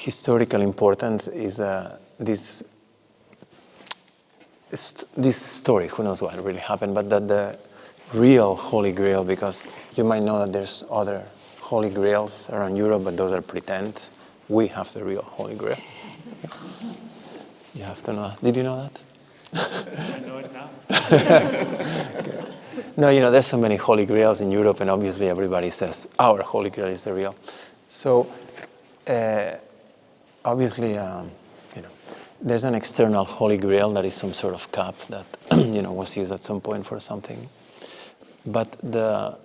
historical importance is this story. Who knows what really happened, but that the real Holy Grail, because you might know that there's other Holy Grails around Europe, but those are pretend. We have the real Holy Grail. You have to know that. Did you know that? I know it now. No, there's so many Holy Grails in Europe, and obviously everybody says our Holy Grail is the real. So, obviously, there's an external Holy Grail that is some sort of cup that, was used at some point for something. But the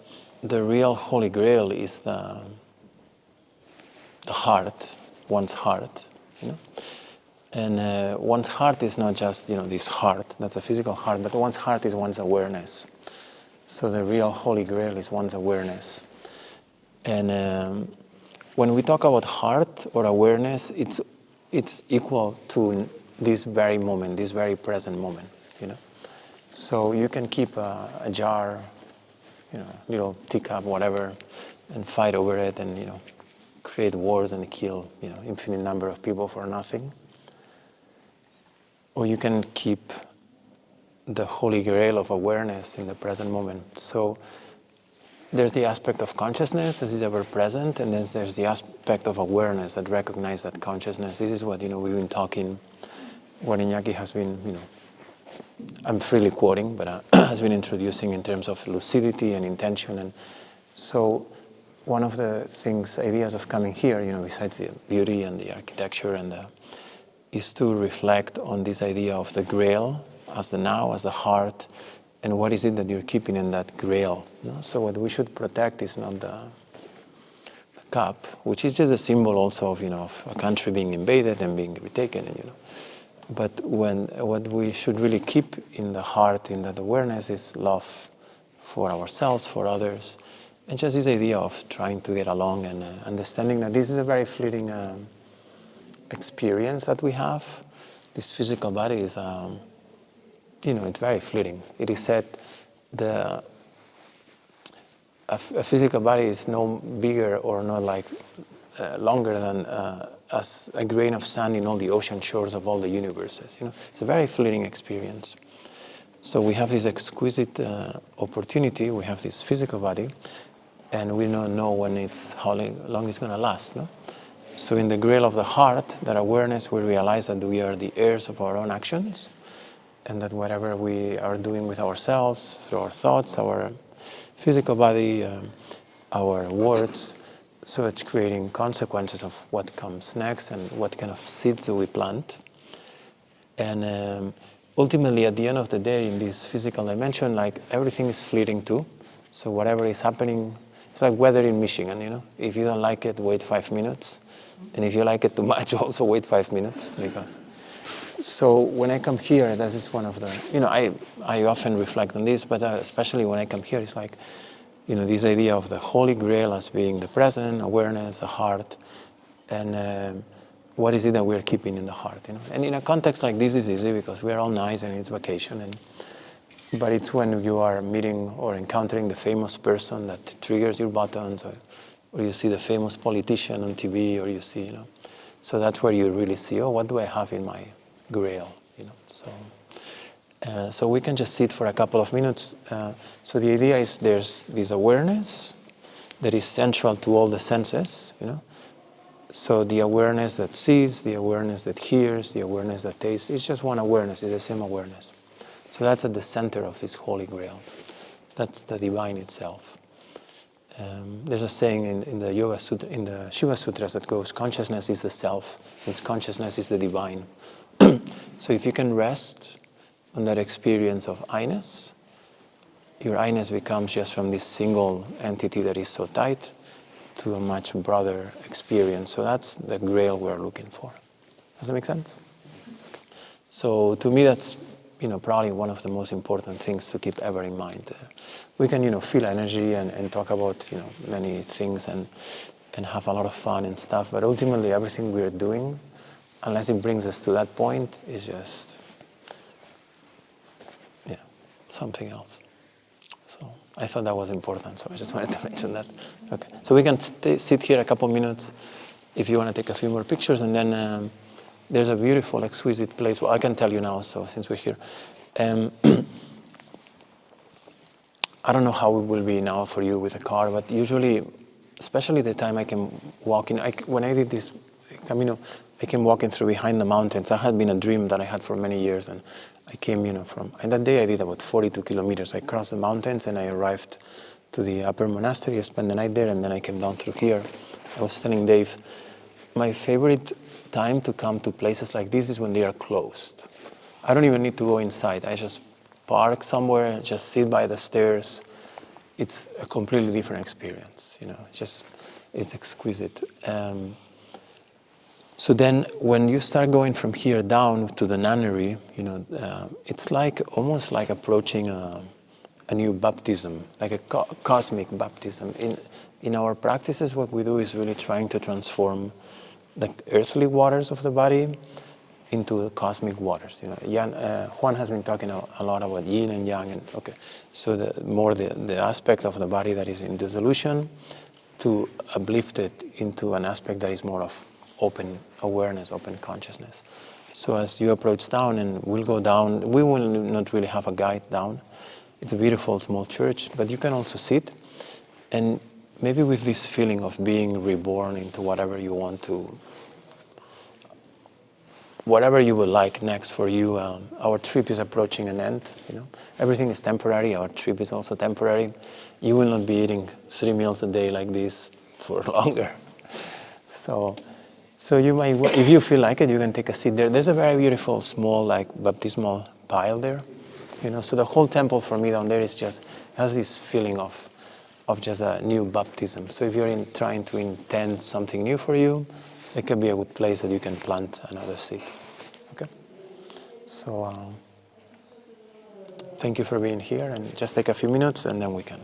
real Holy Grail is the heart, one's heart, And one's heart is not just, this heart, that's a physical heart, but one's heart is one's awareness. So the real Holy Grail is one's awareness. And when we talk about heart or awareness, it's equal to this very moment, this very present moment, So you can keep a jar, little teacup, whatever, and fight over it and, create wars and kill, infinite number of people for nothing. Or you can keep the Holy Grail of awareness in the present moment. So there's the aspect of consciousness that is ever present, and then there's the aspect of awareness that recognizes that consciousness. This is what, we've been talking, what Iñaki has been, I'm freely quoting, but has been introducing in terms of lucidity and intention. And so one of the ideas of coming here, besides the beauty and the architecture is to reflect on this idea of the Grail as the now, as the heart, and what is it that you're keeping in that Grail. So what we should protect is not the cup, which is just a symbol also of, of a country being invaded and being retaken, But what we should really keep in the heart, in that awareness, is love for ourselves, for others, and just this idea of trying to get along and understanding that this is a very fleeting experience that we have. This physical body is, it's very fleeting. It is said a physical body is no bigger or not longer than as a grain of sand in all the ocean shores of all the universes. It's a very fleeting experience. So we have this exquisite opportunity. We have this physical body, and we don't know how long it's going to last. No? So in the Grail of the heart, that awareness, we realize that we are the heirs of our own actions, and that whatever we are doing with ourselves, through our thoughts, our physical body, our words, so it's creating consequences of what comes next and what kind of seeds do we plant. And ultimately, at the end of the day, in this physical dimension, everything is fleeting too. So whatever is happening, it's like weather in Michigan, If you don't like it, wait 5 minutes. And if you like it too much, also wait 5 minutes. So when I come here, this is one of the, I often reflect on this, but especially when I come here, it's this idea of the Holy Grail as being the present, awareness, the heart, and what is it that we're keeping in the heart, And in a context like this, it's easy because we're all nice and it's vacation, but it's when you are meeting or encountering the famous person that triggers your buttons, or you see the famous politician on TV, or you see, So that's where you really see, what do I have in my Grail, So we can just sit for a couple of minutes. So the idea is there's this awareness that is central to all the senses, So the awareness that sees, the awareness that hears, the awareness that tastes, it's just one awareness, it's the same awareness. So that's at the center of this Holy Grail. That's the divine itself. There's a saying in the Yoga Sutra, in the Shiva Sutras that goes, consciousness is the self, its consciousness is the divine. So if you can rest on that experience of I-ness, your I-ness becomes just from this single entity that is so tight to a much broader experience. So that's the Grail we're looking for. Does that make sense? Okay. So to me, that's probably one of the most important things to keep ever in mind. We can, feel energy and talk about, many things and have a lot of fun and stuff, but ultimately everything we're doing, unless it brings us to that point, is just, something else. So I thought that was important, so I just wanted to mention that. Okay, so we can sit here a couple minutes, if you want to take a few more pictures, and then there's a beautiful, exquisite place. Well, I can tell you now, so since we're here. I don't know how it will be now for you with a car, but usually, especially the time I can walk in, when I did this Camino, I came walking through behind the mountains. That had been a dream that I had for many years, and I came, and that day I did about 42 kilometers. I crossed the mountains and I arrived to the upper monastery. I spent the night there, and then I came down through here. I was telling Dave, my favorite time to come to places like this is when they are closed. I don't even need to go inside. I just park somewhere, just sit by the stairs. It's a completely different experience, it's exquisite. So then when you start going from here down to the nunnery, it's almost like approaching a new baptism, like a cosmic baptism. In our practices, what we do is really trying to transform the earthly waters of the body into the cosmic waters. Juan has been talking a lot about yin and yang, so the aspect of the body that is in dissolution to uplift it into an aspect that is more of open awareness, open consciousness. So as you approach down, and we'll go down, we will not really have a guide down. It's a beautiful small church, but you can also sit, and maybe with this feeling of being reborn into whatever you want to, whatever you would like next for you. Our trip is approaching an end. Everything is temporary. Our trip is also temporary. You will not be eating 3 meals a day like this for longer. So you might, if you feel like it, you can take a seat there. There's a very beautiful small baptismal pile there. So the whole temple for me down there has this feeling of just a new baptism. So if you're trying to intend something new for you, it can be a good place that you can plant another seed. Okay? So thank you for being here, and just take a few minutes and then we can